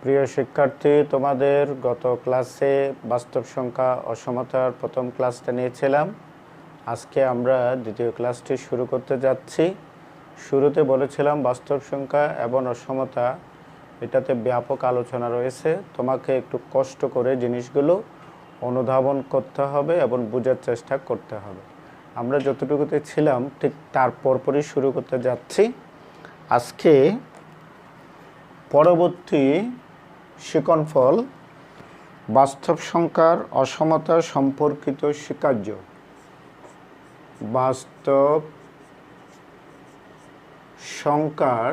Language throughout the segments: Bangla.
প্রিয় শিক্ষার্থী, তোমাদের গত ক্লাসে বাস্তব সংখ্যা অসমতার প্রথম ক্লাসটা নিয়েছিলাম। আজকে আমরা দ্বিতীয় ক্লাসটি শুরু করতে যাচ্ছি। শুরুতে বলেছিলাম বাস্তব সংখ্যা এবং অসমতা এটাতে ব্যাপক আলোচনা রয়েছে। তোমাকে একটু কষ্ট করে জিনিসগুলো অনুধাবন করতে হবে এবং বোঝার চেষ্টা করতে হবে। আমরা যতটুকুতে ছিলাম ঠিক তার পরপরই শুরু করতে যাচ্ছি। আজকে পরবর্তী শিকনফল বাস্তব সংখ্যার অসমতা সম্পর্কিত স্বীকার্য। বাস্তব সংখ্যার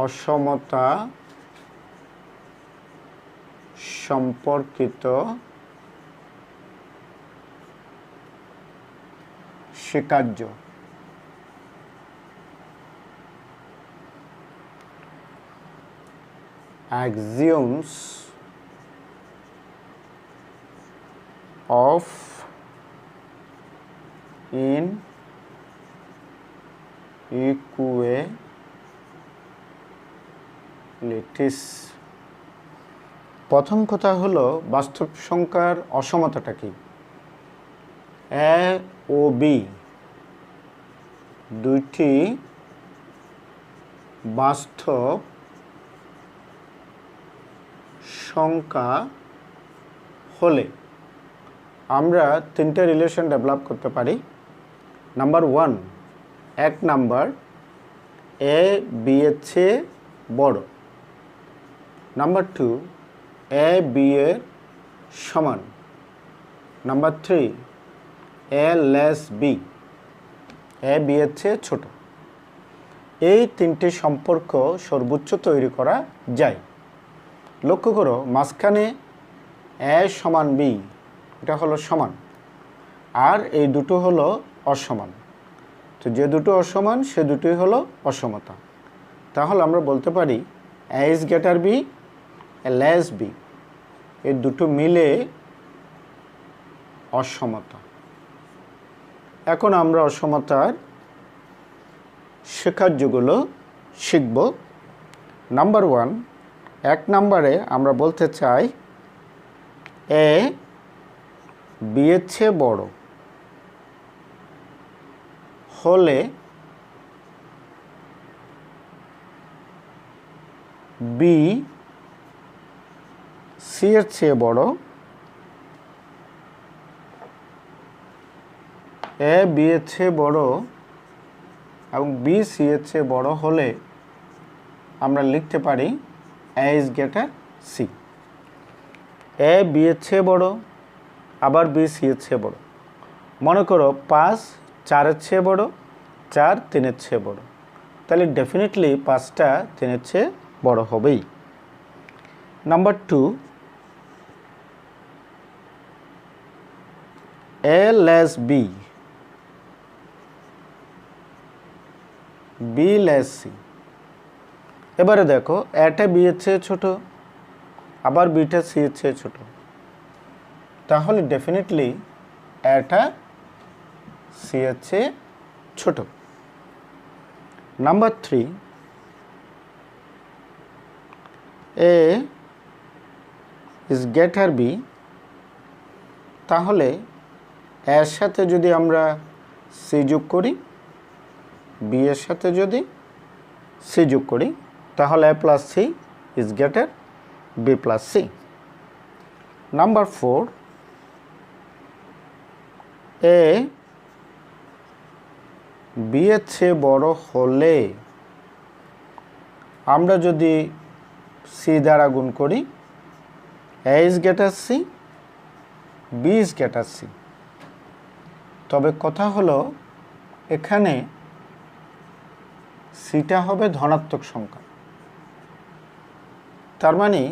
অসমতা সম্পর্কিত স্বীকার্য। Axioms of inequalities। প্রথম কথা হলো বাস্তব সংখ্যার অসমতাটা কি। এ ও বি দুইটি বাস্তব সংখ্যা হলে আমরা তিনটে রিলেশন ডেভেলপ করতে পারি। নাম্বার 1, এক নাম্বার এ বি এর চেয়ে বড়। নাম্বার 2, এ বি এর সমান। Number 3, A less B, A B এর চেয়ে ছোট। এই তিনটি সম্পর্ক সর্বোচ্চ তৈরি করা যায়। লক্ষ্য করো, মাঝখানে এ সমান বি, এটা হলো সমান, আর এই দুটো হলো অসমান। তো যে দুটো অসমান সে দুটোই হলো অসমতা। তাহলে আমরা বলতে পারি a is greater b, a less b, এই দুটো মিলে অসমতা। এখন আমরা অসমতার স্বীকার্যগুলো শিখব। নাম্বার 1, এক নম্বরে আমরা বলতে চাই এ বি এর চেয়ে বড় হলে বি সি এর চেয়ে বড়, এ বি এর চেয়ে বড় এবং বি সি এর চেয়ে বড় হলে আমরা লিখতে পারি a is greater c. A B এর চেয়ে বড়, আবার বি সি এর চেয়ে বড়। মনে করো 5 4 এর চেয়ে বড়, 4 3 এর চেয়ে বড়, তাহলে ডেফিনেটলি 5টা 3 এর চেয়ে বড় হবেই। Number 2, a less b, b less c. এবারে দেখো, এটা বি এর চেয়ে ছোট, আবার বিটা সি এর চেয়ে ছোট, তাহলে ডেফিনেটলি এটা সি এর চেয়ে ছোট। Number 3, A is greater B, তাহলে এর সাথে যদি আমরা সি যোগ করি, বি এর সাথে যদি সি যোগ করি, তাহলে এ plus C is greater B plus C. Number 4, A B এর চেয়ে বড় হলে আমরা যদি সি দ্বারা গুণ করি, a is greater c, b is greater c. তবে কথা হলো এখানে সিটা হবে ধনাত্মক সংখ্যা, তার মানে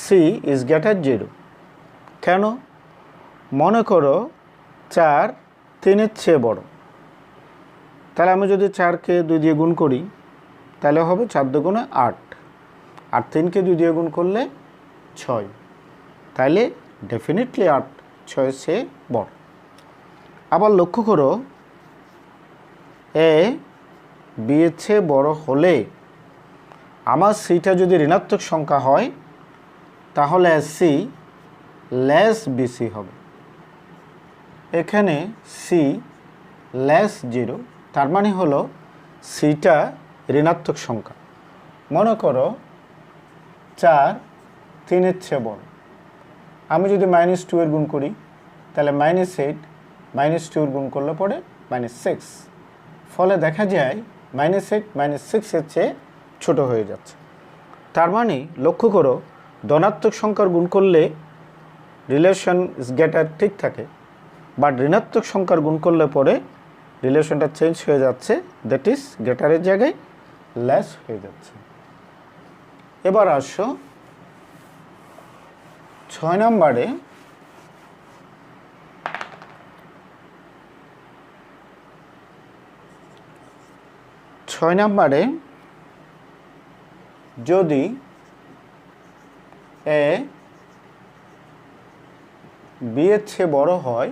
সি ইজ গ্রেটার 0। কেন? মনে করো 4 3 এর চেয়ে বড়, তাহলে আমি যদি 4কে 2 দিয়ে গুণ করি তাহলে হবে 4 দুগুণে 8, আর 3কে 2 দিয়ে গুণ করলে 6, তাহলে ডেফিনেটলি 8 6 से বড়। আবার লক্ষ্য করো এ বি এর চেয়ে বড় হলে আমার সিটা যদি ঋণাত্মক সংখ্যা হয় তাহলে সি লেস বিসি হবে। এখানে সি লেস 0, তার মানে হলো সিটা ঋণাত্মক সংখ্যা। মনে করো 4 3-এর চেয়ে বড়। আমি যদি -2 এর গুণ করি তাহলে -8 -2 এর গুণ করলে পরে -6, ফলে দেখা যায় -8 -6 এর চেয়ে ছোট হয়ে যাচ্ছে। তার মানে লক্ষ্য করো ধনাত্মক সংখ্যার গুণ করলে রিলেশন ইজ গ্রেটার ঠিক থাকে, বাট ঋণাত্মক সংখ্যার গুণ করলে পরে রিলেশনটা চেঞ্জ হয়ে যাচ্ছে, দ্যাট ইজ গ্রেটারের জায়গায় লেস হয়ে যাচ্ছে। এবার আসো 6 নম্বরে যদি এ বি এর চেয়ে বড় হয়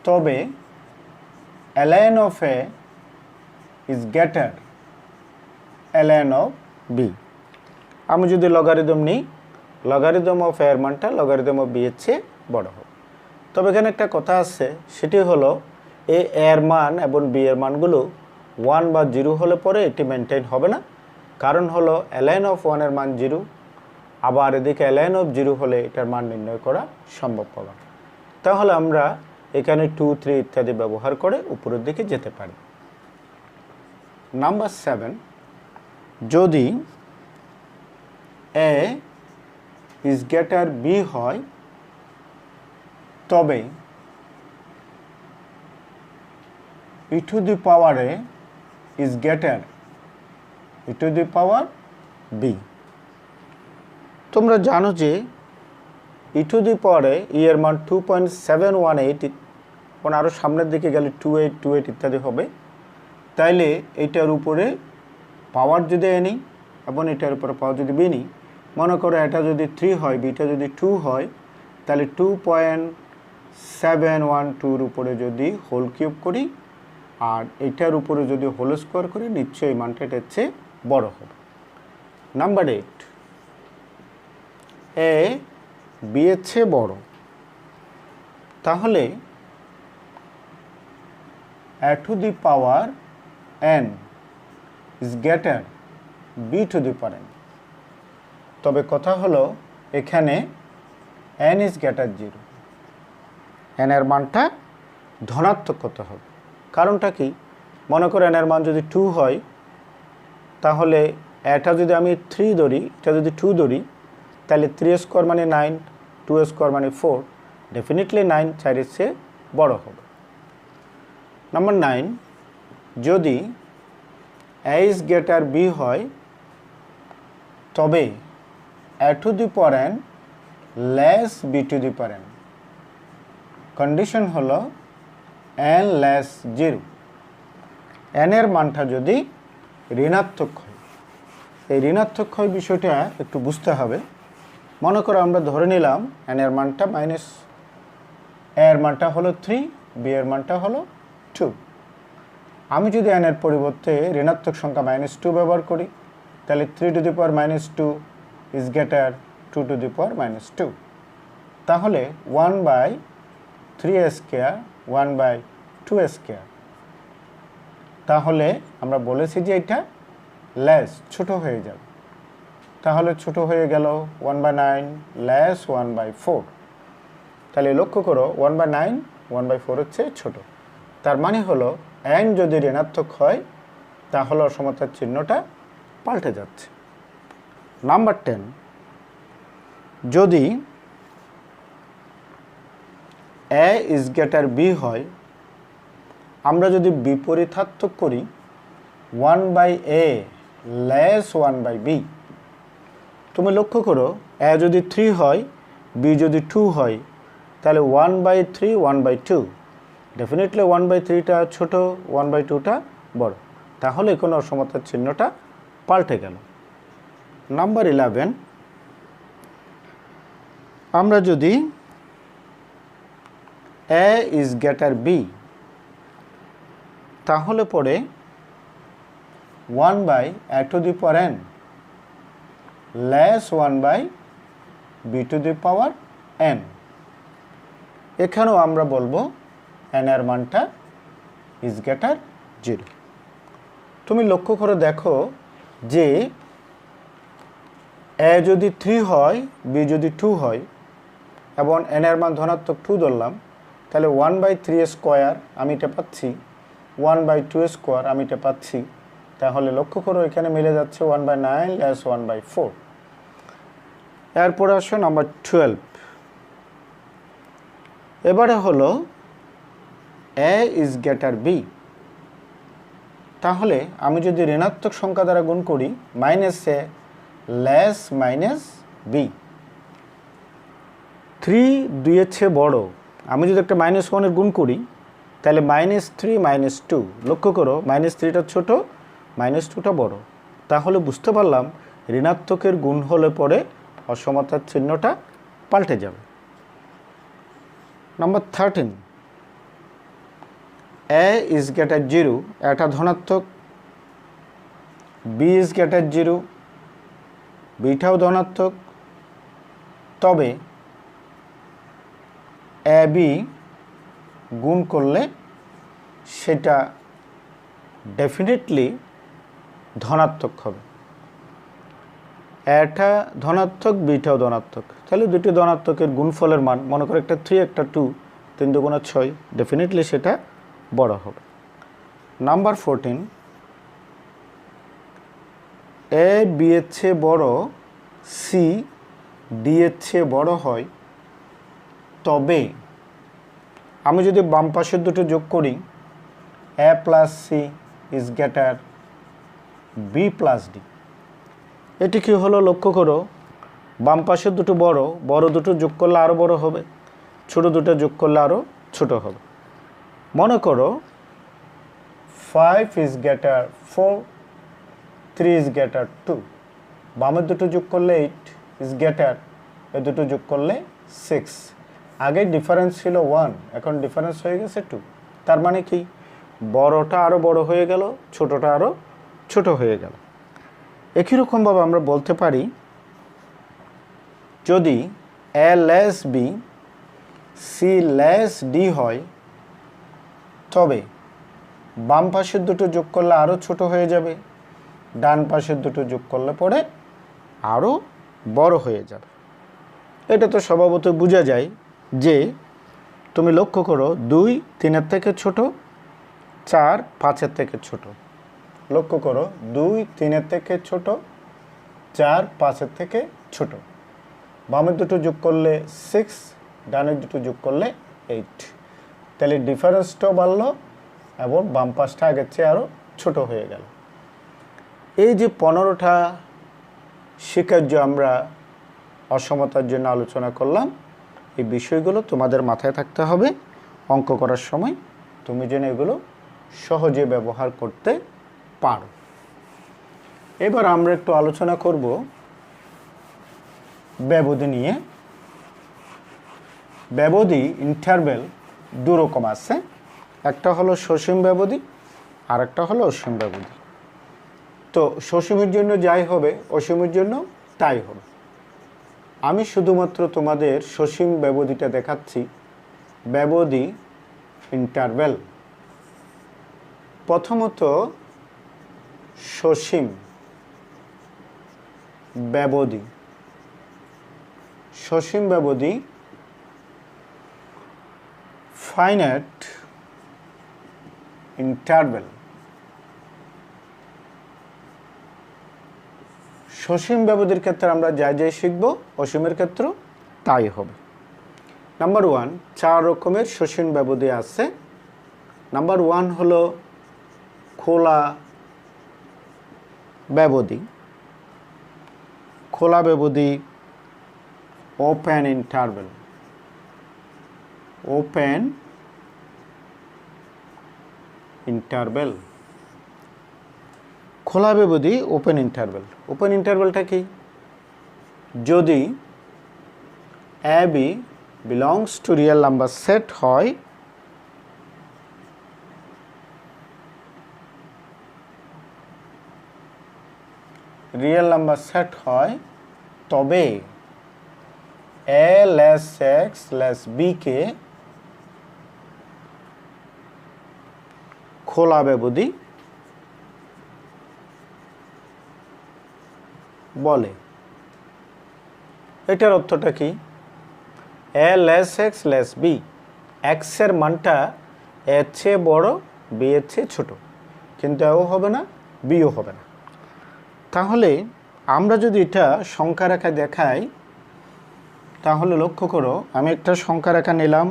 তবে ln of a is greater ln of b। আমি যদি লগারিদম নিই, লগারিদম অফ এর মানটা লগারিদম অফ বি এর চেয়ে বড় হবে। তবে এখানে একটা কথা আছে, সেটি হলো এ এর মান এবং বি এর মানগুলো 1 বা 0 হলে পরে এটি মেনটেন হবে না, কারণ হলো ln of 1 এর মান 0, আবার এদিকে ln of 0 হলে এটার মান নির্ণয় করা সম্ভব হবে। তাহলে আমরা এখানে 2 3 ইত্যাদি ব্যবহার করে উপরের দিকে যেতে পারি। নাম্বার 7, যদি a is greater b হয় তবে e to the power a is greater e to the power b। তোমরা জানো যে e to the power a এর মান 2.718, কোন আরও সামনের দিকে গেলে 2828 ইত্যাদি হবে। তাইলে এটার উপরে পাওয়ার যদি এ নিই এবং এটার উপরে পাওয়ার যদি বি নিই, মনে করো এটা যদি 3 হয় বিটা যদি 2 হয়, তাহলে 2.712 উপরে যদি হোল কিউব করি আর এটার উপরে যদি হোল স্কোয়ার করি, নিশ্চয়ই মানটা এটার চেয়ে বড় হবে। নাম্বার 8, এ বি এর চেয়ে বড়, তাহলে a to the power n is greater b to the power n। তবে কথা হলো এখানে n is greater 0, n এর মানটা ধনাত্মক হতে হবে। কারণটা কি, মনে করো n এর মান যদি 2 হয় তাহলে এটা যদি আমি 3 ধরি, এটা যদি 2 ধরি, তাহলে 3 স্কোয়ার মানে 9, 2 স্কোয়ার মানে 4, ডেফিনেটলি 9 4 এর চেয়ে বড় হবে। নাম্বার 9, যদি a is greater b হয় তবে a to the power n less b to the power n। Condition হলো n less 0, n এর মানটা যদি ঋণাত্মক হয়। এই ঋণাত্মক হয় বিষয়টা একটু বুঝতে হবে। মনে করো আমরা ধরে নিলাম n এর মানটা মাইনাস, a এর মানটা হলো 3, b এর মানটা হলো 2। আমি যদি n এর পরিবর্তে ঋণাত্মক সংখ্যা -2 ব্যবহার করি, তাহলে 3 to the power -2 is greater 2 to the power -2। তাহলে 1/3 স্কয়ার 1/2 স্কয়ার। তাহলে আমরা বলেছি যে এটা লেস ছোট হয়ে যাবে, তাহলে ছোট হয়ে গেল 1/9 লেস 1/4। তাহলে লক্ষ্য করো 1/9 1/4 হচ্ছে ছোট। তার মানে হলো n যদি ঋণাত্মক হয় তাহলে অসমতার চিহ্নটা পাল্টে যাচ্ছে। নাম্বার 10, যদি a is greater b হয়, আমরা যদি বিপরীতার্থক করি 1/a less 1/b। তুমি লক্ষ্য করো a যদি 3 হয় b যদি 2 হয়, তাহলে 1/3 1/2, ডেফিনেটলি 1/3টা ছোট 1/2টা বড়, তাহলে কোনো অসমতার চিহ্নটা পাল্টে গেল। নাম্বার 11, আমরা যদি a is greater b তাহলে পরে 1 by a to the power n less 1 by b to the power n। এখানেও আমরা বলবো n এর মানটা is greater 0। তুমি লক্ষ্য করে দেখো যে a যদি 3 হয় b যদি 2 হয় এবং n এর মান ধনাত্মক 2 ধরলাম, তাহলে 1 by 3 স্কয়ার আমি এটা পাচ্ছি, 1 by 2 স্কয়ার আমি এটা পাচ্ছি। তাহলে লক্ষ্য করো এখানে মিলে যাচ্ছে 1 by 9 less 1 by 4। এরপর আসো নাম্বার 12। এবারে হলো a is greater b। তাহলে আমি যদি ঋণাত্মক সংখ্যা দ্বারা গুণ করি minus a less minus b, 3 2 এর চেয়ে বড়, আমি যদি একটা -1 এর গুণ করি তাহলে -3 -2। লক্ষ্য করো -3টা ছোট, -2টা বড়। তাহলে বুঝতে পারলাম ঋণাত্মকের গুণ হলে পরে অসমতার চিহ্নটা পাল্টে যাবে। নাম্বার 13, a is greater 0, এটা ধনাত্মক, b is greater 0, বিটাও ধনাত্মক, তবে ab গুণ করলে সেটা ডেফিনেটলি ধনাত্মক হবে। এটা ধনাত্মক, বিটাও ধনাত্মক, তাহলে দুটি ধনাত্মকের গুণফলের মান, মনে করো একটা 3 একটা 2, 3 2 6, ডেফিনেটলি সেটা বড় হবে। নাম্বার 14, a b এর চেয়ে বড়, c d এর চেয়ে বড় হয়, তবে আমি যদি বাম পাশের দুটো যোগ করি a plus C is greater B plus D. এটি কি হলো লক্ষ্য করো, বাম পাশের দুটো বড়, বড় দুটো যোগ করলে আরও বড় হবে, ছোট দুটো যোগ করলে আরও ছোট হবে। মনে করো 5 ইজ গ্রেটার 4, 3 ইজ গ্রেটার 2, বামের দুটো যোগ করলে 8 ইজ গ্রেটার, এ দুটো যোগ করলে 6। আগে ডিফারেন্স ছিল 1, এখন ডিফারেন্স হয়ে গেছে 2। তার মানে কি, বড়টা আরও বড় হয়ে গেল, ছোটটা আরও ছোট হয়ে গেল। একই রকমভাবে আমরা বলতে পারি যদি a less b c less d হয়, তবে বাম পাশের দুটো যোগ করলে আরও ছোট হয়ে যাবে, ডান পাশের দুটো যোগ করলে পরে আরও বড় হয়ে যাবে। এটা তো স্বভাবতই বোঝা যায় যে, তুমি লক্ষ্য করো 2 3 এর থেকে ছোট, 4 5 এর থেকে ছোট। লক্ষ্য করো 2 3 এর থেকে ছোট, 4 5 এর থেকে ছোট। বামের দুটো যোগ করলে 6, ডানের দুটো যোগ করলে 8। তাহলে ডিফারেন্সটাও বাড়লো এবং বাম পাশটা আগের চেয়ে আরও ছোট হয়ে গেল। এই যে 15টা শিকার্য আমরা অসমতার জন্য আলোচনা করলাম, এই বিষয়গুলো তোমাদের মাথায় থাকতে হবে অঙ্ক করার সময়, তুমি যেন এগুলো সহজে ব্যবহার করতে পারো। এবার আমরা একটু আলোচনা করব ব্যবধি নিয়ে। ব্যবধি ইন্টারভ্যাল দু রকম আছে, একটা হলো সসীম ব্যবধি আর একটা হলো অসীম ব্যবধি। তো সসীমের জন্য যাই হবে অসীমের জন্য তাই হবে। আমি শুধুমাত্র তোমাদের সসীম ব্যবধিটা দেখাচ্ছি। ব্যবধি ইন্টারভ্যাল, প্রথমত সসীম ব্যবধি। সসীম ব্যবধি ফাইনাইট ইন্টারভ্যাল। সসীম ব্যবধির ক্ষেত্রে আমরা যাই যাই শিখব, অসীমের ক্ষেত্রে তাই হবে। নাম্বার 1, 4 রকমের সসীম ব্যবধি আছে। নাম্বার 1 হলো খোলা ব্যবধি। খোলা ব্যবধি ওপেন ইন্টারভ্যাল। ওপেন ইন্টারভ্যাল, খোলা ব্যবধি ওপেন ইন্টারভ্যাল। ওপেন ইন্টারভ্যালটা কি, যদি AB belongs to real number set হয়, রিয়েল নাম্বার সেট হয় তবে a less x less b কে খোলা ব্যবধি বলে। এটার অর্থটা কি? a less x less b, x এর মানটা a এর চেয়ে বড় b এর চেয়ে ছোট, কিন্তু এও হবে না বিও হবে না। তাহলে আমরা যদি এটা সংখ্যা রেখায় দেখাই তাহলে লক্ষ্য করো, আমি একটা সংখ্যা রেখা নিলাম,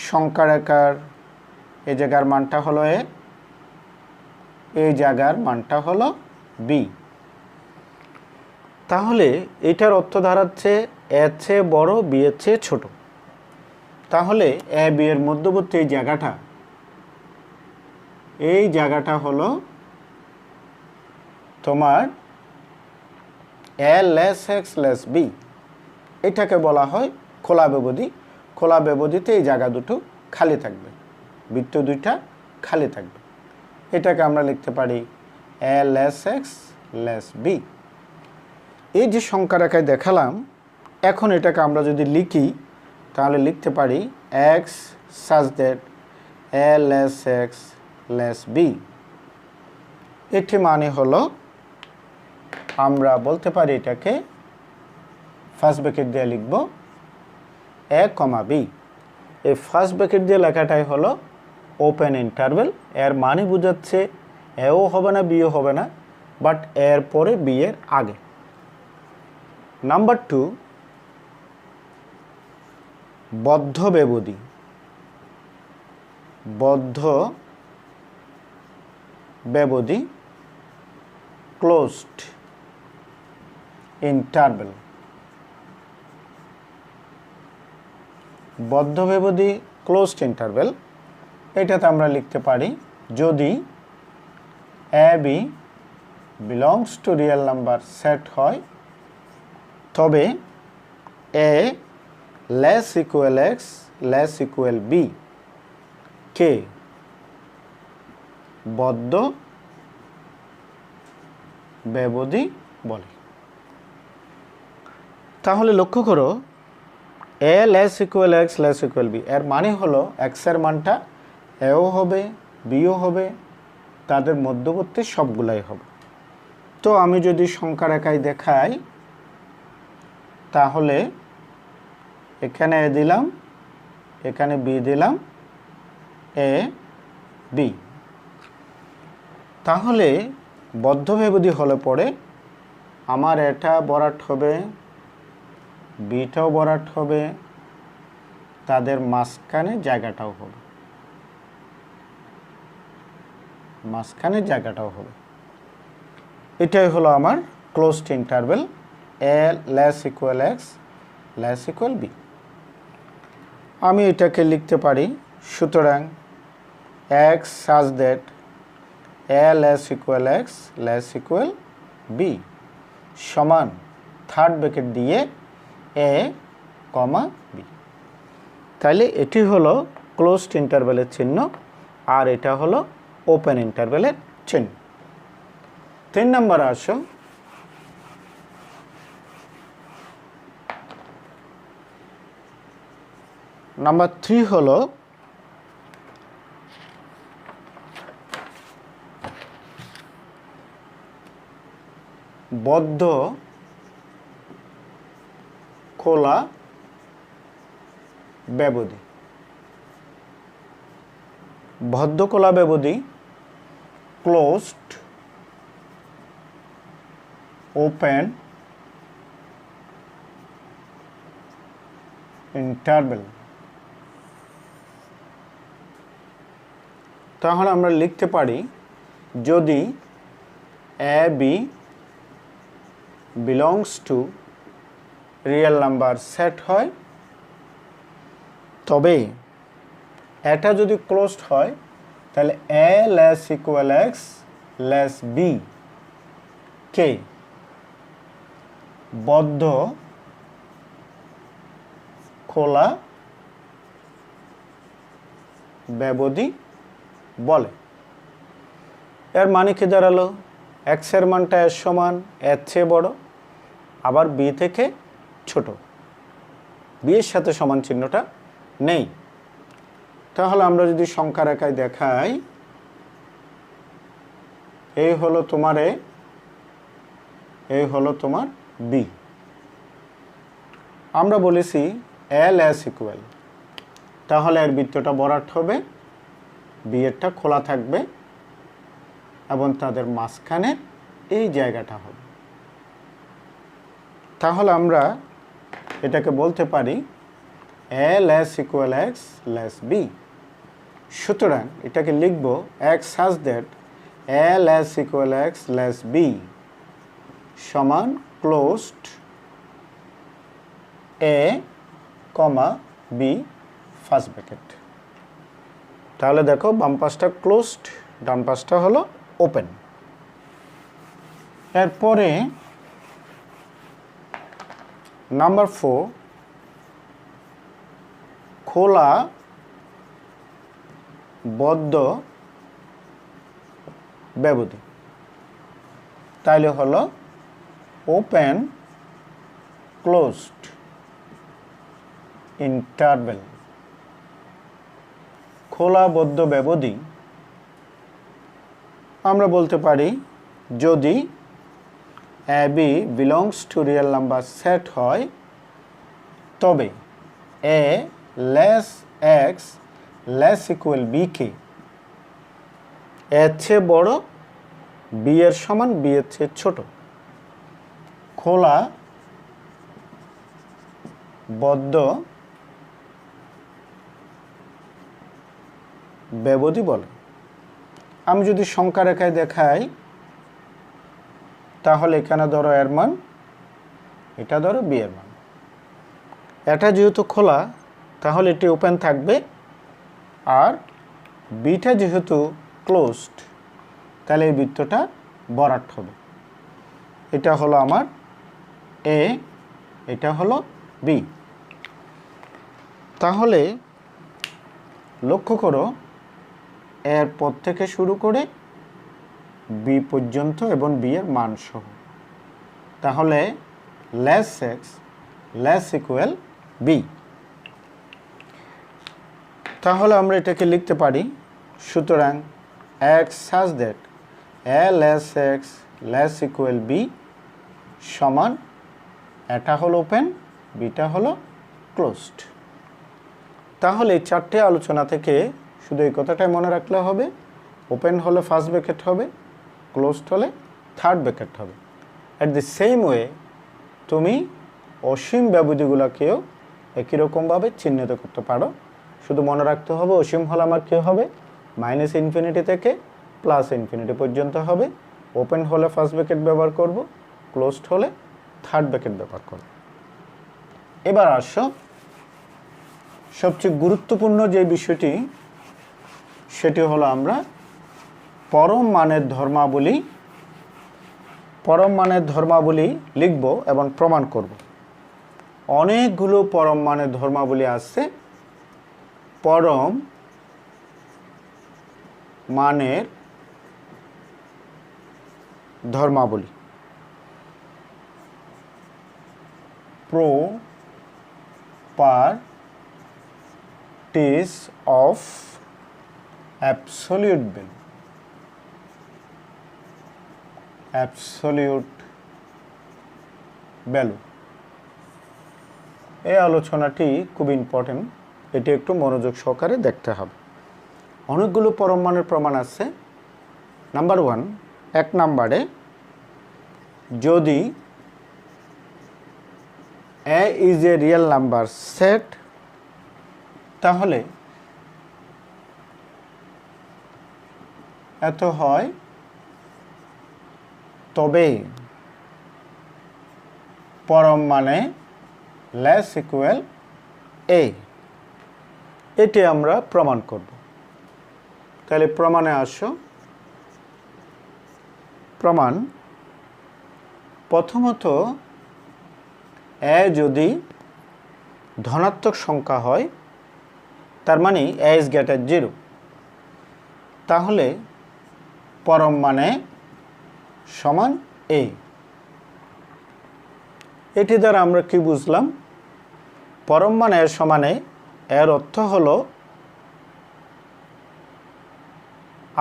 সংখ্যা রেখার এই জায়গার মানটা হলো a, এই জায়গার মানটা হলো b। তাহলে এটার অর্থ দাঁড়াচ্ছে a এর চেয়ে বড় b এর চেয়ে ছোট। তাহলে a b এর মধ্যবর্তী এই জায়গাটা হলো তোমার a less x less b, এটাকে বলা হয় খোলা ব্যবধি। খোলা ব্যবধিতে এই জায়গা দুটো খালি থাকবে, বৃত্ত দুইটা খালি থাকবে। এটাকে আমরা লিখতে পারি a less x less b। এই যে সংখ্যা রেখায় দেখালাম, এখন এটাকে আমরা যদি লিখি তাহলে লিখতে পারি x such that a less x less b। এটি মানে হলো আমরা বলতে পারি এটাকে ফার্স্ট ব্র্যাকেট দিয়ে লিখব a, b। এই ফার্স্ট ব্র্যাকেট দিয়ে লেখাটাই হলো ওপেন ইন্টারভ্যাল। এর মানে বোঝাচ্ছে এও হবে না বিও হবে না, বাট এর পরে বি এর আগে। নাম্বার 2, বদ্ধ ব্যবধি। বদ্ধ ব্যবধি ক্লোজড ইন্টারভ্যাল। বদ্ধ ব্যবধি ক্লোজড ইন্টারভ্যাল, এটাতে আমরা লিখতে পারি যদি a b belongs to real number set হয় তবে a less equal x less equal b কে বদ্ধ ব্যবধি বলে। তাহলে লক্ষ্য করো a less equal x less equal b, এর মানে হলো x এর মানটা এও হবে বিও হবে, তাদের মধ্যবর্তী সবগুলাই হবে। তো আমি যদি সংখ্যা রেখায় দেখাই তাহলে এখানে a দিলাম, এখানে b দিলাম, a b। তাহলে বদ্ধ ব্যবধি হলে পরে আমার এটা বরাট হবে, বিটাও বরাট হবে, তাদের মাঝখানে জায়গাটাও হবে, মাঝখানে জায়গাটাও হবে। এটাই হলো আমার closed interval a less equal x less equal b। আমি এটাকে লিখতে পারি, সুতরাং x such that a less equal x less equal b সমান থার্ড ব্র্যাকেট দিয়ে a, b। তাহলে এটি হলো ক্লোজড ইন্টারভ্যালের চিহ্ন, আর এটা হলো ওপেন ইন্টারভ্যালের চিহ্ন। 3 নম্বর আসো, নাম্বার 3 হলো বদ্ধ খোলা ব্যবধি। বদ্ধ খোলা ব্যবধি ক্লোজড ওপেন ইন্টারভ্যাল। তাহলে আমরা লিখতে পারি যদি a b belongs to real number set হয় তবে এটা যদি ক্লোজড হয় তাহলে a less equal x less b কে বদ্ধ খোলা ব্যবধি বলে। এর মানে কি দাঁড়ালো? এক্স এর মানটা এর সমান, এর চেয়ে বড়, আবার বি থেকে ছোট, বি এর সাথে সমান চিহ্নটা নেই। তাহলে আমরা যদি সংখ্যা রেখায় দেখাই, এই হলো তোমার এ, এই হলো তোমার বি। আমরা বলেছি এল এস ইকুয়াল, তাহলে এর বৃত্তটা ভরাট হবে, বি এরটা খোলা থাকবে এবং তাদের মাঝখানে এই জায়গাটা হবে। তাহলে আমরা এটাকে বলতে পারি L S equal X less B. সুতরাং এটাকে লিখব X such that L S equal X less B সমান closed A comma B first bracket. তাহলে দেখো বাম পাশটা ক্লোজড, ডান পাশটা হলো ওপেন। এরপরে নাম্বার 4, খোলা বদ্ধ ব্যবধি। তাইলে হলো ওপেন ক্লোজড ইন্টারভেল। খোলা বদ্ধ ব্যবধি আমরা বলতে পারি যদি a b belongs to real number set হয়, তবে a less x less equal b কে এর চেয়ে বড়, বি এর সমান, বি এর চেয়ে ছোট খোলা বদ্ধ ব্যবধি বলে। আমি যদি সংখ্যা রেখায় দেখাই, তাহলে এখানে ধরো এর মান, এটা ধরো বি এর মান। এটা যেহেতু খোলা তাহলে এটি ওপেন থাকবে, আর বিটা যেহেতু ক্লোজড তাহলে এই বৃত্তটা ভরাট হবে। এটা হলো আমার এ, এটা হলো বি। তাহলে লক্ষ্য করো এর পর থেকে শুরু করে বি পর্যন্ত এবং বি এর মান সহ। তাহলে less x less equal B. তাহলে আমরা এটাকে লিখতে পারি, সুতরাং X such that A less x less equal B সমান, এটা হলো ওপেন, বিটা হলো ক্লোজড। তাহলে এই চারটে আলোচনা থেকে শুধু এই কথাটাই মনে রাখলে হবে, ওপেন হলে ফার্স্ট ব্র্যাকেট হবে, ক্লোজড হলে থার্ড ব্র্যাকেট হবে। অ্যাট দি সেম ওয়ে তুমি অসীম ব্যবধিগুলোকেও একই রকমভাবে চিহ্নিত করতে পারো। শুধু মনে রাখতে হবে অসীম হলে আমার কী হবে, মাইনাস ইনফিনিটি থেকে প্লাস ইনফিনিটি পর্যন্ত হবে। ওপেন হলে ফার্স্ট ব্র্যাকেট ব্যবহার করব, ক্লোজড হলে থার্ড ব্র্যাকেট ব্যবহার করব। এবার আসো সবচেয়ে গুরুত্বপূর্ণ যে বিষয়টি, সেটি হলো আমরা পরম মানের ধর্মাবলী লিখব এবং প্রমাণ করব। অনেকগুলো পরম মানের ধর্মাবলী আছে। পরম মানের ধর্মাবলী, properties of absolute value, এই আলোচনাটি খুব ইম্পর্টেন্ট, এটি একটু মনোযোগ সহকারে দেখতে হবে। অনেকগুলো পরম মানের প্রমাণ আছে। নাম্বার 1, 1 নম্বরে যদি a is a real number set, তাহলে এত হয় তবে পরম মানে লেস ইকুয়াল এ। এটি আমরা প্রমাণ করব। তাহলে প্রমাণে আসো। প্রমাণ, প্রথমত এ যদি ধনাত্মক সংখ্যা হয়, তার মানে এ ইজ গ্রেটার 0, তাহলে পরম মানে সমান এ। এটি দ্বারা আমরা কি বুঝলাম? পরম মান এর সমানে এর অর্থ হলো,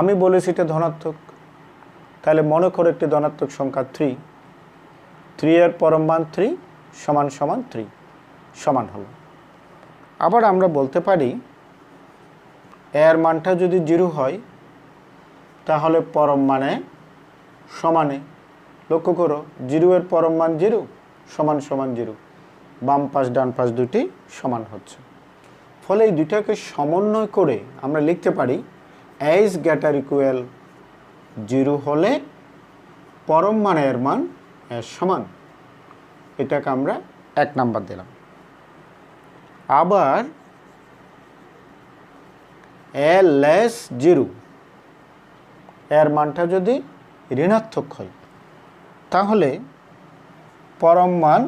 আমি বলেছি এটা ধনাত্মক, তাহলে মনে করো একটি ধনাত্মক সংখ্যা 3 এর পরম মান 3 সমান সমান 3 সমান হলো। আবার আমরা বলতে পারি এর মানটা যদি 0 হয় তাহলে পরম মানে সমানে, লক্ষ্য করো 0 এর পরম মান 0 সমান সমান 0, বাম পাশ ডান পাশ দুটি সমান হচ্ছে। ফলে এই দুটাকে সমন্বয় করে আমরা লিখতে পারি a is greater equal 0 হলে পরম মানের মান এর সমান। এটাকে আমরা 1 নাম্বার দিলাম। আবার a less 0 এর মানটা যদি ঋণাত্মক হয় তাহলে পরম মান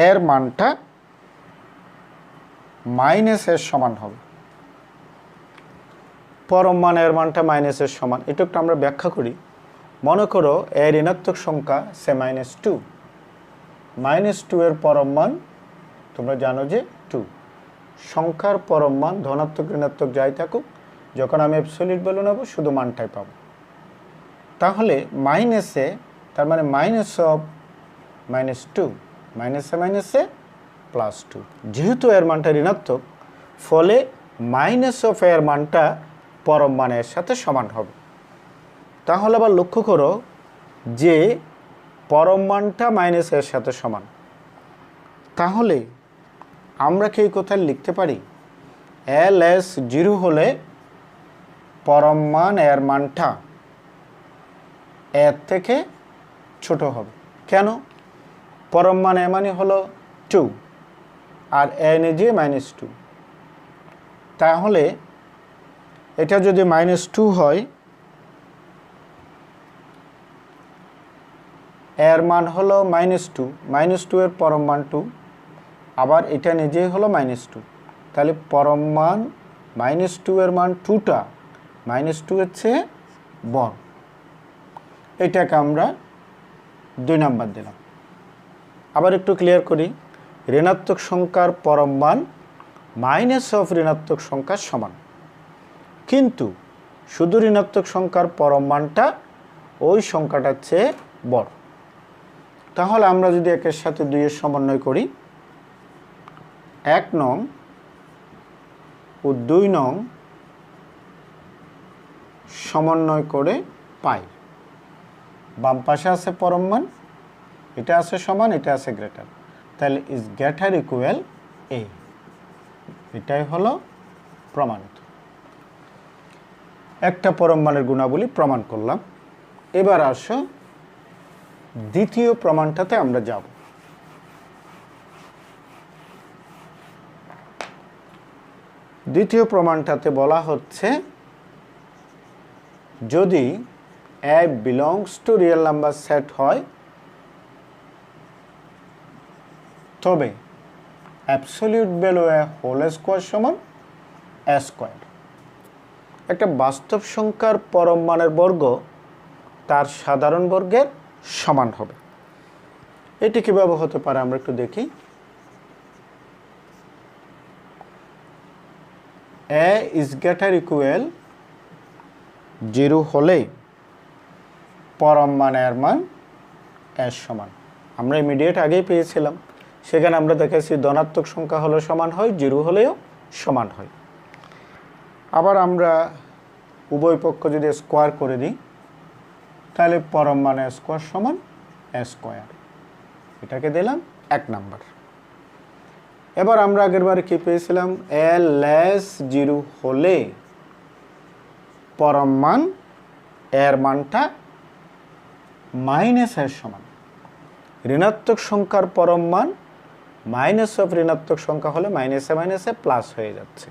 এর মানটা মাইনাস এর সমান হবে। পরম মান এর মানটা মাইনাস এর সমান, এটা একটু আমরা ব্যাখ্যা করি। মনে করো এর ঋণাত্মক সংখ্যা সে -2, -2 এর পরম মান তোমরা জানো যে 2। সংখ্যার পরম মান ধনাত্মক ঋণাত্মক যাই থাকুক, যখন আমি অ্যাবসলিউট ভ্যালু নেব শুধু মানটাই পাবো। তাহলে মাইনাসে, তার মানে মাইনাস অফ -2, মাইনাসে +2, যেহেতু এর মানটা ঋণাত্মক ফলে মাইনাস অফ এর মানটা পরম মানের সাথে সমান হবে। তাহলে আবার লক্ষ্য করো যে পরম মানটা মাইনাস এর সাথে সমান, তাহলে আমরা কি এই কথা লিখতে পারি a less 0 হলে পরম মান এর মানটা এর থেকে ছোট হবে। কেন? পরম মান এ মানে হলো 2 আর a নিজে -2, তাহলে এটা যদি -2 হয় এর মান হলো -2 এর পরম মান 2, আবার এটা নিজেই হলো -2, তাহলে পরম মান -2 এর মান 2টা -2 এর চেয়ে বড়। এটাকে আমরা 2 নাম্বার দিলাম। আবার একটু ক্লিয়ার করি, ঋণাত্মক সংখ্যার পরম মান মাইনাস অফ ঋণাত্মক সংখ্যার সমান, কিন্তু শুধু ঋণাত্মক সংখ্যার পরম মানটা ওই সংখ্যাটার চেয়ে বড়। তাহলে আমরা যদি একের সাথে 2 এর সমন্বয় করি, 1 নং ও 2 নং সমন্বয় করে পাই, বাম পাশে আছে পরম মান, এটা আছে সমান, এটা আছে গ্রেটার, তাহলে ইজ গ্রেটার ইকুয়াল a। এটাই হলো প্রমাণিত। একটা পরম মানের গুণাবলী প্রমাণ করলাম। এবার আসো দ্বিতীয় প্রমাণটাতে আমরা যাব। দ্বিতীয় প্রমাণটাতে বলা হচ্ছে যদি a belongs to real number set হয় তবে absolute value a whole square সমান a স্কয়ার। একটা বাস্তব সংখ্যার পরম মানের বর্গ তার সাধারণ বর্গের সমান হবে। এটি কিভাবে হতে পারে আমরা একটু দেখি। a is greater equal 0 হলে পরম মানের মান এর সমান। আমরা ইমিডিয়েট আগেই পেয়েছিলাম, সেখানে আমরা দেখেছি ধনাত্মক সংখ্যা হলে সমান হয়, 0 হলেও সমান হয়। আবার আমরা উভয় পক্ষ যদি স্কোয়ার করে দিই তাহলে পরম মান এ স্কোয়ার সমান এ স্কোয়ার, এটাকে দিলাম 1 নাম্বার। এবার আমরা আগেরবারে কি পেয়েছিলাম, a less 0 হলে পরম মান এর মানটা মাইনাস এর সমান। ঋণাত্মক সংখ্যার পরম মান মাইনাস অফ ঋণাত্মক সংখ্যা হলে মাইনাসে প্লাস হয়ে যাচ্ছে।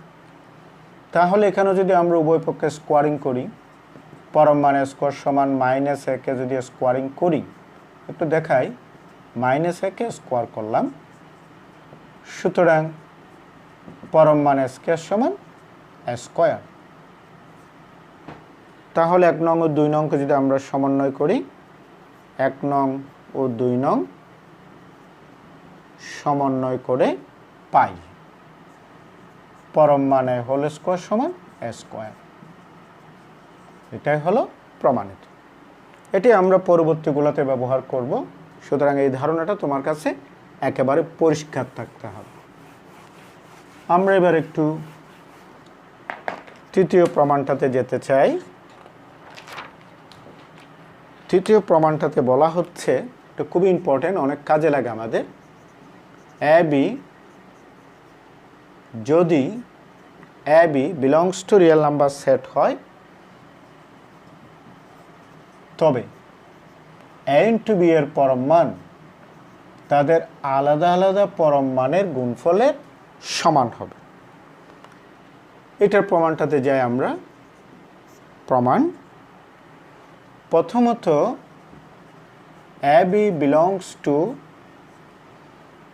তাহলে এখানে যদি আমরা উভয় পক্ষে স্কোয়ারিং করি, পরম মান স্কোয়ার সমান -1 যদি স্কোয়ারিং করি, একটু দেখাই, -1 স্কোয়ার করলাম, সুতরাং পরম মান স্কোয়ার সমান স্কোয়ার। তাহলে 1 নং ও 2 নংকে যদি আমরা সমন্বয় করি 1 নং ও 2 নং সমন্বয় করে পাই। পরম মানে হোল স্কয়ার সমান a স্কয়ার। এটাই হলো প্রমাণিত। এটি আমরা পরবর্তীগুলোতে ব্যবহার করব, সুতরাং এই ধারণাটা তোমার কাছে একেবারে পরিষ্কার থাকতে হবে। আমরা এবার একটু তৃতীয় প্রমাণটাতে যেতে চাই। তৃতীয় প্রমাণটাতে বলা হচ্ছে, এটা খুবই ইম্পর্টেন্ট, অনেক কাজে লাগে আমাদের। এ বি যদি a b belongs to real number set হয়, তবে এ ইন্টু বি এর পরম মান তাদের আলাদা আলাদা পরম মানের গুণফলের সমান হবে। এটার প্রমাণটাতে যাই আমরা। প্রমাণ প্রথমত, a b belongs to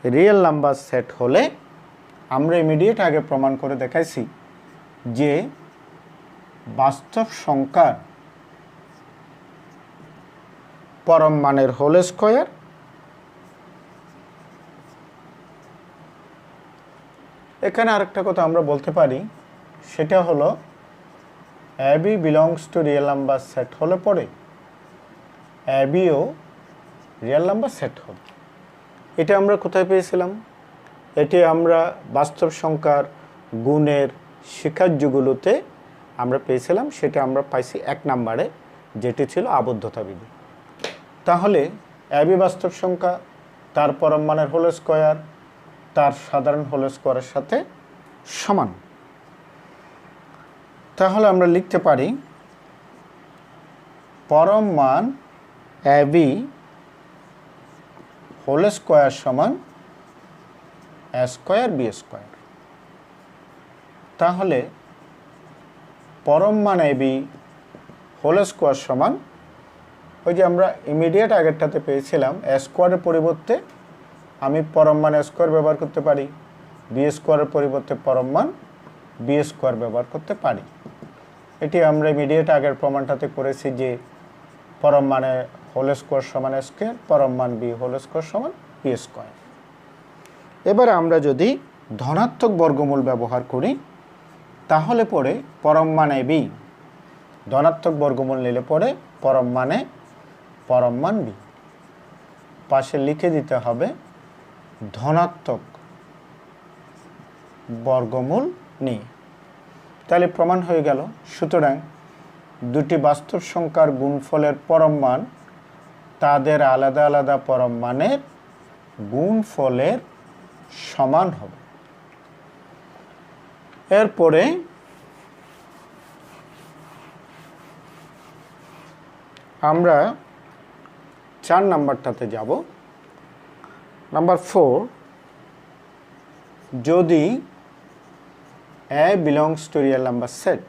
real number set হলে আমরা ইমিডিয়েট আগে প্রমাণ করে দেখাইছি যে বাস্তব সংখ্যার পরম মানের হোল স্কয়ার এখানে আরেকটা কথা আমরা বলতে পারি, সেটা হলো a b belongs to real number set হলে পরে এ বিও রিয়েল নাম্বার সেট হবে। এটা আমরা কোথায় পেয়েছিলাম? এটি আমরা বাস্তব সংখ্যার গুণের শিক্ষার্যগুলোতে আমরা পেয়েছিলাম। সেটা আমরা পাইছি 1 নম্বরে, যেটি ছিল আবদ্ধতা বিধি। তাহলে এ বি বাস্তব সংখ্যা, তার পরম মানের হোল স্কয়ার তার সাধারণ হোল স্কয়ারের সাথে সমান। তাহলে আমরা লিখতে পারি পরম মান এ বি হোল স্কয়ার সমান এ স্কয়ার বি স্কয়ার। তাহলে পরম মান এ বি হোল স্কয়ার সমান, ওই যে আমরা ইমিডিয়েট আগেরটাতে পেয়েছিলাম এ স্কয়ারের পরিবর্তে আমি পরম মান এ স্কয়ার ব্যবহার করতে পারি, বি স্কয়ারের পরিবর্তে পরম মান বি স্কয়ার ব্যবহার করতে পারি। এটি আমরা ইমিডিয়েট আগের প্রমাণটাতে করেছি যে পরম মানে হোল স্কয়ার সমান এ স্কয়ার, পরম মান বি হোল স্কয়ার সমান বি স্কয়ার। এবারে আমরা যদি ধনাত্মক বর্গমূল ব্যবহার করি, তাহলে পরে পরম মানে বি ধনাত্মক বর্গমূল নিলে পরে পরম মানে পরম মান বি পাশে লিখে দিতে হবে ধনাত্মক বর্গমূল নিয়ে। তাহলে প্রমাণ হয়ে গেল। সুতরাং দুটি বাস্তব সংখ্যার গুণফলের পরম মান তাদের আলাদা আলাদা পরম মানের গুণফলের সমান হবে। এরপরে আমরা 4 নাম্বারটাতে যাব। নাম্বার 4, যদি a belongs to real number set,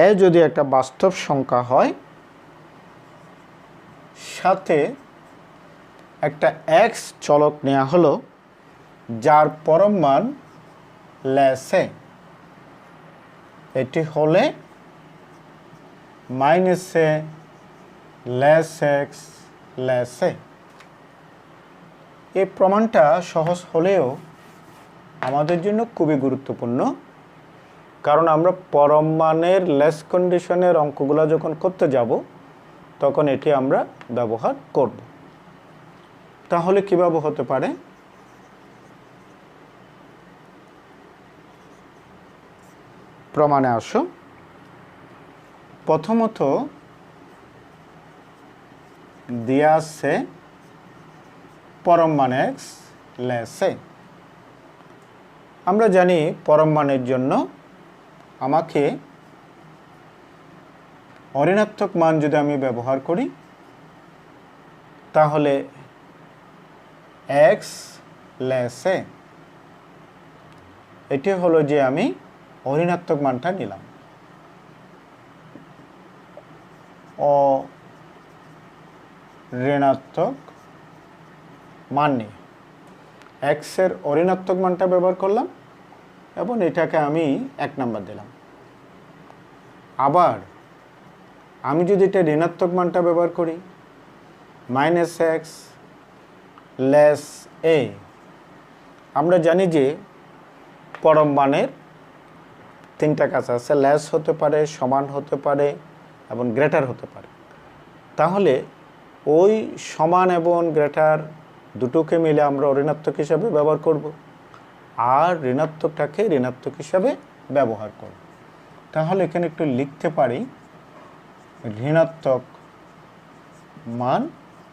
a যদি একটা বাস্তব সংখ্যা হয়, সাথে একটা এক্স চলক নেওয়া হলো যার পরম মান লেসে, এটি হলে মাইনাসে লেস এক্স লেসে। এই প্রমাণটা সহজ হলেও আমাদের জন্য খুবই গুরুত্বপূর্ণ, কারণ আমরা পরম মানের লেস কন্ডিশনের অঙ্কগুলো যখন করতে যাব তখন এটি আমরা ব্যবহার করব। তাহলে কিভাবে হতে পারে? প্রমাণে আসো। প্রথমত দেয়া আছে পরম মান এক্স লেসে। আমরা জানি পরম মানের জন্য আমাকে অঋণাত্মক মান যদি আমি ব্যবহার করি, তাহলে এক্স লেসে, এটি হলো যে আমি অঋণাত্মক মানটা নিলাম। ঋণাত্মক মান নিয়ে এক্সের অঋণাত্মক মানটা ব্যবহার করলাম এবং এটাকে আমি 1 নাম্বার দিলাম। আবার আমি যদি এটা ঋণাত্মক মানটা ব্যবহার করি, মাইনাস এক্স লেস এ। আমরা জানি যে পরম মানের তিনটা কাজ আছে, লেস হতে পারে, সমান হতে পারে এবং গ্রেটার হতে পারে। তাহলে ওই সমান এবং গ্রেটার দুটোকে মিলে আমরা ঋণাত্মক হিসাবে ব্যবহার করব, আর ঋণাত্মকটাকে ঋণাত্মক হিসাবে ব্যবহার করব। তাহলে এখানে একটু লিখতে পারি ঋণাত্মক মান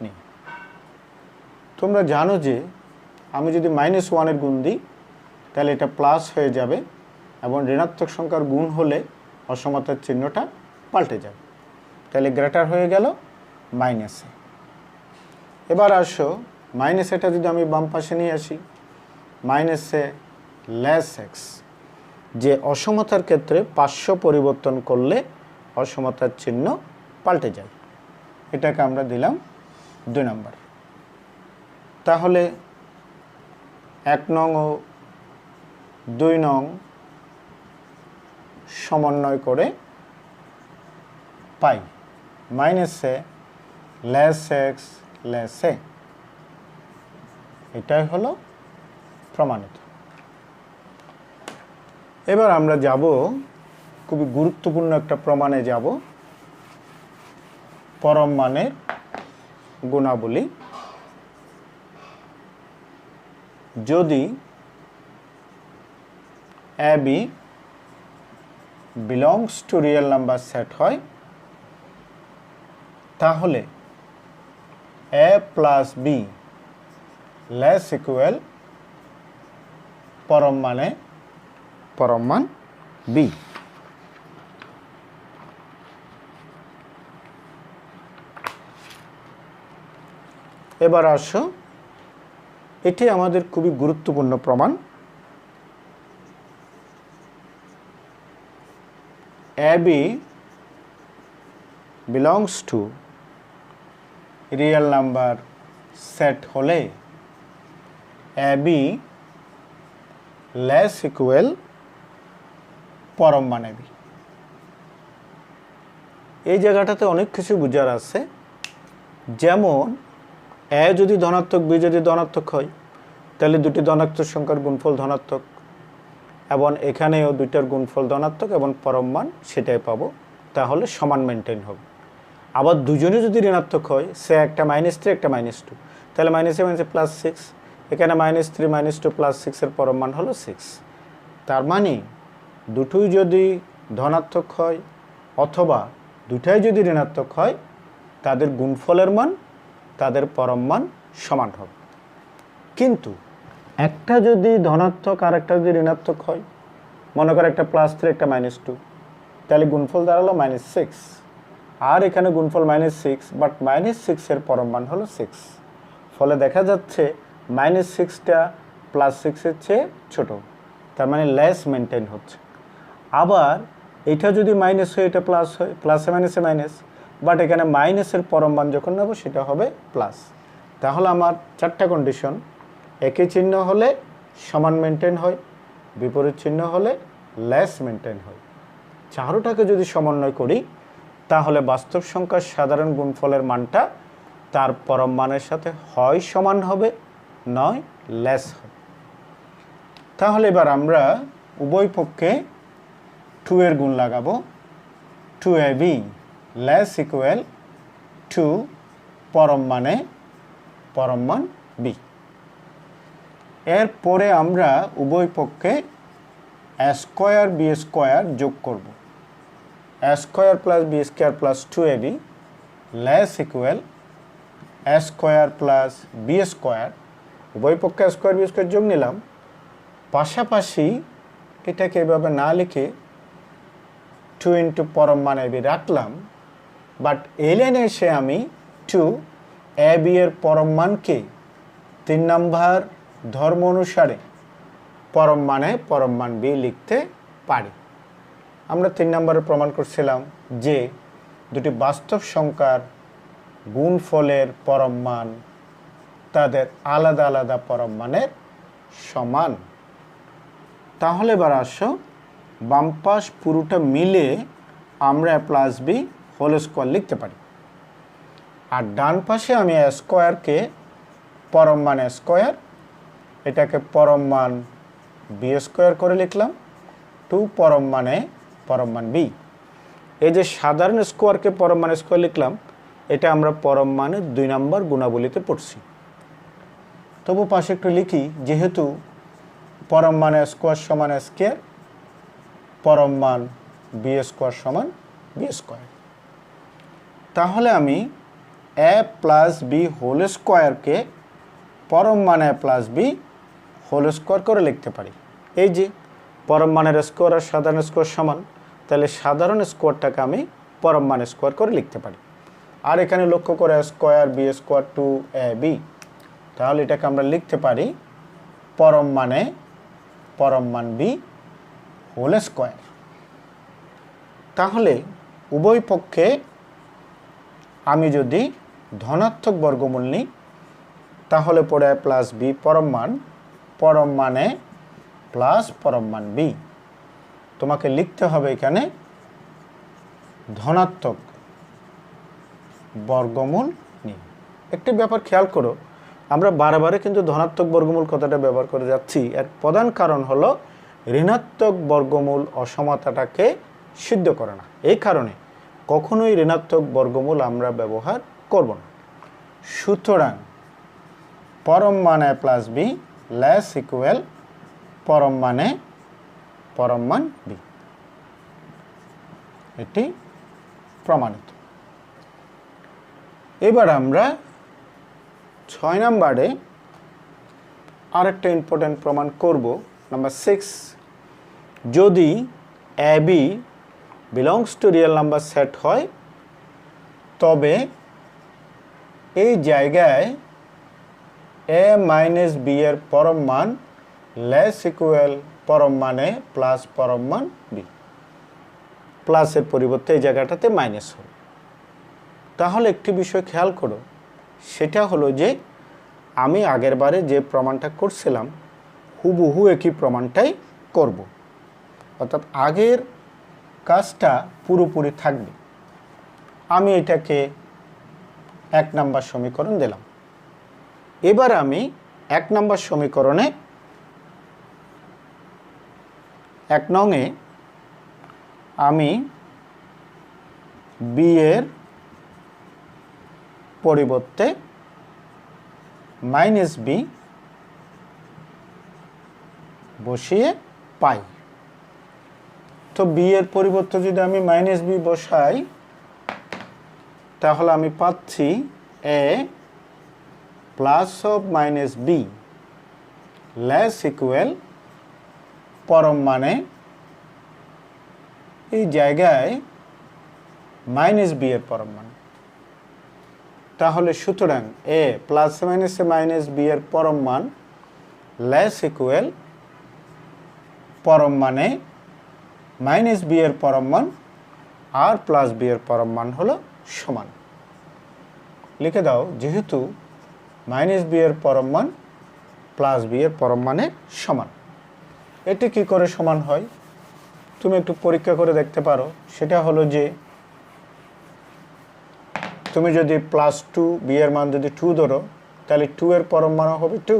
নেই। তোমরা জানো যে আমি যদি -1 গুণ দিই তাহলে এটা প্লাস হয়ে যাবে এবং ঋণাত্মক সংখ্যার গুণ হলে অসমতার চিহ্নটা পাল্টে যাবে। তাহলে গ্রেটার হয়ে গেল মাইনাসে। এবার আসো মাইনাস এটা যদি আমি বাম পাশে নিয়ে আসি, মাইনাসে লেস এক্স, যে অসমতার ক্ষেত্রে পার্শ্ব পরিবর্তন করলে অসমতার চিহ্ন পাল্টে যায়, এটাকে আমরা দিলাম 2 নম্বর। তাহলে 1 নং ও 2 নং সমন্বয় করে পাই মাইনাসে লেস এক্স লেস এ। এটাই হলো প্রমাণিত। এবার আমরা যাব খুবই গুরুত্বপূর্ণ একটা প্রমাণে যাব, পরম মানের গুণাবলী। যদি a b belongs to real number set হয় তাহলে এ প্লাস বি লেস ইকুয়াল পরম মান বি। এবার আসো, এটি আমাদের খুবই গুরুত্বপূর্ণ প্রমাণ। A b belongs to real number set হলে এ বি লেস ইকুয়াল পরম মানে বি। এই জায়গাটাতে অনেক কিছু বোঝার আছে, যেমন এ যদি ধনাত্মক, বি যদি ধনাত্মক হয় তাহলে দুটি ধনাত্মক সংখ্যার গুণফল ধনাত্মক, এবং এখানেও দুইটার গুণফল ধনাত্মক এবং পরম মান সেটাই পাবো, তাহলে সমান মেনটেন হবে। আবার দুজনে যদি ঋণাত্মক হয়, সে একটা -3 একটা -2, তাহলে -এ +6, এখানে -3 -2 +6 এর পরম মান হলো 6। তার মানে দুটোই যদি ধনাত্মক হয় অথবা দুটাই যদি ঋণাত্মক হয়, তাদের গুণফলের মান, তাদের পরম মান সমান হবে। কিন্তু একটা যদি ধনাত্মক আর একটা যদি ঋণাত্মক হয়, মনে করো একটা +3 একটা -2, তাহলে গুণফল দাঁড়ালো -6, আর এখানে গুণফল -6, বাট -6 এর পরম মান হলো 6। ফলে দেখা যাচ্ছে -6টা +6 এর চেয়ে ছোট, তার মানে লেস মেনটেন হচ্ছে। আবার এটা যদি মাইনাস হয়, এটা প্লাস হয়, প্লাসে মাইনাসে মাইনাস, বাট এখানে মাইনাসের পরম মান যখন নেব সেটা হবে প্লাস। তাহলে আমার 4টা কন্ডিশন, একই চিহ্ন হলে সমান মেনটেন হয়, বিপরীত চিহ্ন হলে লেস মেনটেন হয়। চারোটাকে যদি সমন্বয় করি তাহলে বাস্তব সংখ্যার সাধারণ গুণফলের মানটা তার পরম মানের সাথে হয় সমান হবে, নয় লেস হবে। তাহলে এবার আমরা উভয় পক্ষে 2 এর গুণ লাগাবো। 2ab লেস ইকুয়াল 2 পরম মান বি। এরপরে আমরা উভয় পক্ষে a স্কয়ার b স্কয়ার যোগ করব। a square plus b square plus 2ab less equal a square plus b square. উভয় পক্ষে a স্কয়ার b স্কয়ার যোগ নিলাম, পাশাপাশি এটাকে এভাবে না লিখে 2 ইন্টু পরম মান ab রাখলাম, বাট এই লাইনে এসে আমি 2ab এর পরম মানকে 3 নম্বর ধর্ম অনুসারে পরম মান b লিখতে পারি। আমরা 3 নম্বরে প্রমাণ করছিলাম যে দুটি বাস্তব সংখ্যার গুণফলের পরম মান তাদের আলাদা আলাদা পরম মানের সমান। তাহলে এবার আসো, বাম পাশ পুরোটা মিলে আমরা প্লাস বি হোল স্কোয়ার লিখতে পারি। আর ডান পাশে আমি a স্কোয়ারকে পরম মান a স্কোয়ার, এটাকে পরম মান b স্কোয়ার করে লিখলাম, 2 পরম মান b। এই যে সাধারণ স্কোয়ারকে পরম মান স্কোয়ার লিখলাম, এটা আমরা পরম মানের 2 নম্বর গুণাবলীতে পড়ছি। তবু পাশে একটু লিখি, যেহেতু পরম মান a স্কোয়ার সমান a স্কোয়ার, পরম মান b স্কোয়ার সমান b স্কোয়ার। তাহলে আমি a প্লাস b হোল স্কোয়ারকে পরম মান a plus b whole square করে লিখতে পারি। এই যে পরম মানের স্কোয়ার আর সাধারণ স্কোয়ার সমান, তাহলে সাধারণ স্কোয়ারটাকে আমি পরম মান স্কোয়ার করে লিখতে পারি। আর এখানে লক্ষ্য করে a square b square 2ab, তাহলে এটাকে আমরা লিখতে পারি পরম মান b হোল স্কোয়ার। তাহলে উভয় পক্ষে আমি যদি ধনাত্মক বর্গমূল নিই, তাহলে পড়ে a প্লাস b পরম মানে প্লাস পরম মান b। তোমাকে লিখতে হবে এখানে ধনাত্মক বর্গমূল নিই। একটি ব্যাপার খেয়াল করো, আমরা বারে কিন্তু ধনাত্মক বর্গমূল কথাটা ব্যবহার করে যাচ্ছি। এর প্রধান কারণ হলো ঋণাত্মক বর্গমূল অসমতাটাকে সিদ্ধ করে না। এই কারণে কখনোই ঋণাত্মক বর্গমূল আমরা ব্যবহার করব না। সুতরাং পরম মান a plus b less equal পরম মান b, এটি প্রমাণিত। এবার আমরা 6 নম্বরে আরেকটা ইম্পর্টেন্ট প্রমাণ করব, নাম্বার 6। যদি ab belongs to real number set হয়, তবে এই জায়গায় a মাইনাস b এর পরম মান লেস ইকুয়াল পরম মানে প্লাস পরম মান b। প্লাসের পরিবর্তে এই জায়গাটাতে মাইনাস হবে। তাহলে একটি বিষয় খেয়াল করো, সেটা হলো যে আমি আগের বারে যে প্রমাণটা করছিলাম হুবহু একই প্রমাণটাই করব, অর্থাৎ আগের কাজটা পুরোপুরি থাকবে। আমি এটাকে 1 নম্বর সমীকরণ দিলাম। এবার আমি 1 নম্বর সমীকরণে 1 নংয়ে আমি b এর পরিবর্তে মাইনাস b বসিয়ে পাই। তো b এর পরিবর্তে যদি আমি মাইনাস b বসাই, তাহলে আমি পাচ্ছি a plus of minus b less equal পরম মানে এই জায়গায় মাইনাস b এর পরম মান। তাহলে সুতরাং a প্লাস মাইনাসে মাইনাস b এর পরম মান লেস ইকুয়াল পরম মানে মাইনাস b এর পরম মান আর প্লাস b এর পরম মান হলো সমান। লিখে দাও, যেহেতু মাইনাস b এর পরম মান প্লাস b এর পরম মানের সমান। এটি কি করে সমান হয় তুমি একটু পরীক্ষা করে দেখতে পারো। সেটা হলো যে তুমি যদি প্লাস 2 b এর মান যদি 2 ধরো, তাহলে 2 এর পরম মান হবে 2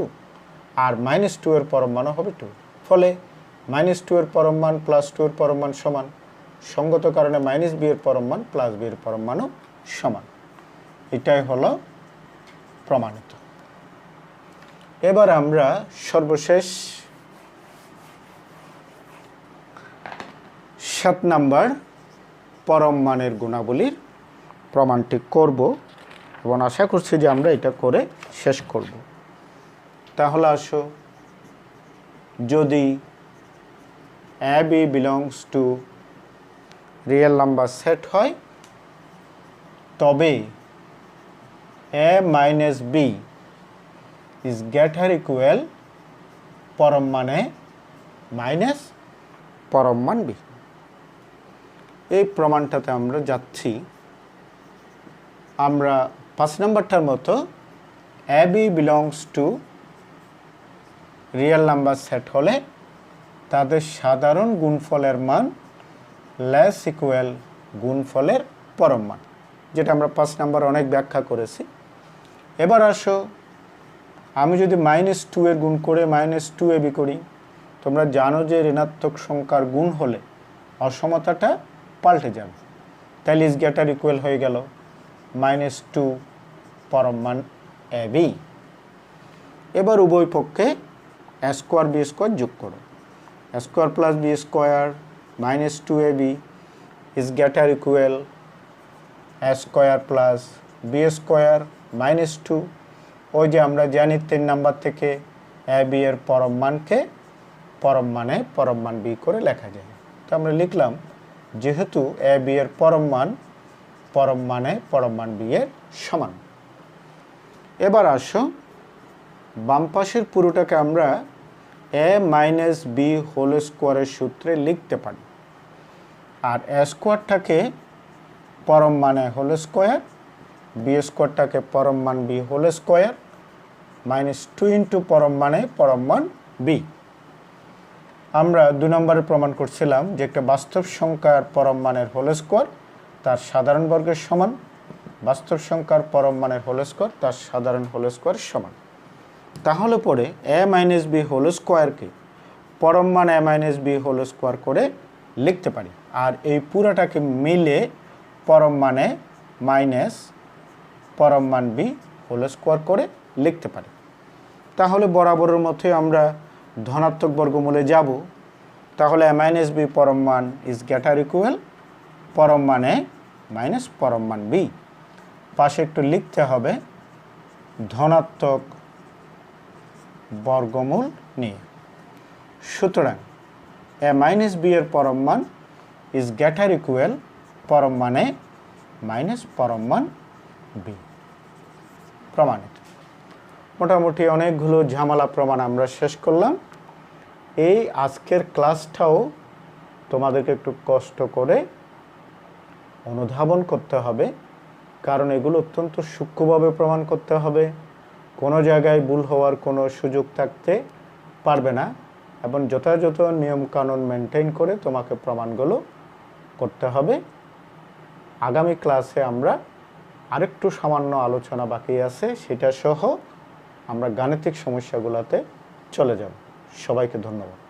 আর মাইনাস 2 এর পরম মান হবে 2। ফলে মাইনাস 2 এর পরম মান প্লাস 2 এর পরম মান সমান। সঙ্গত কারণে মাইনাস b এর পরম মান প্লাস b এর পরম মানও সমান। এটাই হলো প্রমাণিত। এবার আমরা সর্বশেষ 7 নম্বর পরম মানের গুণাবলীর প্রমাণটি করব এবং আশা করছি যে আমরা এটা করে শেষ করব। তাহলে আসো, যদি ab belongs to real number set হয়, তবে a minus b is greater equal পরম মানে মাইনাস পরম মান b। এই প্রমাণটাতে আমরা যাচ্ছি। আমরা 5 নম্বরটার মতো ab belongs to real number set হলে তাদের সাধারণ গুণফলের মান লেস ইকুয়াল গুণফলের পরম মান। যেটা আমরা 5 নাম্বার অনেক ব্যাখ্যা করেছি। এবার আসো, আমি যদি -2 এর গুণ করে -2ab করি, তোমরা জানো যে ঋণাত্মক সংখ্যার গুণ হলে অসমতাটা পাল্টে যাবে। তাহলে ইজ গ্রেটার ইকুয়াল হয়ে গেল -2 পরম মান ab। এবার উভয় পক্ষে a স্কোয়ার b স্কোয়ার যোগ করো। a square plus b square -2ab is greater equal a square plus b square -2। ওই যে আমরা জানি 3 নাম্বার থেকে ab এর পরম মানকে পরম মান b করে লেখা যায়। তো আমরা লিখলাম যেহেতু ab এর পরম মান b এর সমান। এবার আসো, বাম পাশের পুরোটাকে আমরা a মাইনাস b হোল স্কোয়ারের সূত্রে লিখতে পারি। আর a স্কোয়ারটাকে পরম মানে হোল স্কোয়ার, b স্কোয়ারটাকে পরম মান b হোল স্কোয়ার -2 ইন্টু পরম মান b। আমরা 2 নম্বরে প্রমাণ করছিলাম যে একটা বাস্তব সংখ্যার পরম মানের হোল স্কোয়ার তার সাধারণ বর্গের সমান, বাস্তব সংখ্যার পরম মানের হোল স্কোয়ার তার সাধারণ হোল স্কোয়ারের সমান। তাহলে পরে a মাইনাস b হোল স্কোয়ারকে পরম মান a minus b whole square করে লিখতে পারি। আর এই পুরাটাকে মিলে পরম মানে মাইনাস পরম মান b হোল স্কোয়ার করে লিখতে পারি। তাহলে বরাবরের মতোই আমরা ধনাত্মক বর্গমূলে যাব। তাহলে a মাইনাস b পরম মান ইজ গ্রেটার ইকুয়াল পরম মানে মাইনাস পরম মান b। পাশে একটু লিখতে হবে ধনাত্মক বর্গমূল নিয়ে। সুতরাং a মাইনাস b এর পরম মান ইজ গ্রেটার ইকুয়াল পরম মানে মাইনাস পরম মান b। প্রমাণিত। মোটামুটি অনেকগুলো ঝামেলা প্রমাণ আমরা শেষ করলাম। এই আজকের ক্লাসটাও তোমাদেরকে একটু কষ্ট করে অনুধাবন করতে হবে, কারণ এগুলো অত্যন্ত সূক্ষ্মভাবে প্রমাণ করতে হবে। কোনো জায়গায় ভুল হওয়ার কোনো সুযোগ থাকতে পারবে না এবং যথাযথ নিয়মকানুন মেনটেন করে তোমাকে প্রমাণগুলো করতে হবে। আগামী ক্লাসে আমরা আরেকটু সামান্য আলোচনা বাকি আছে, সেটা সহ আমরা গাণিতিক সমস্যাগুলোতে চলে যাব। সবাইকে ধন্যবাদ।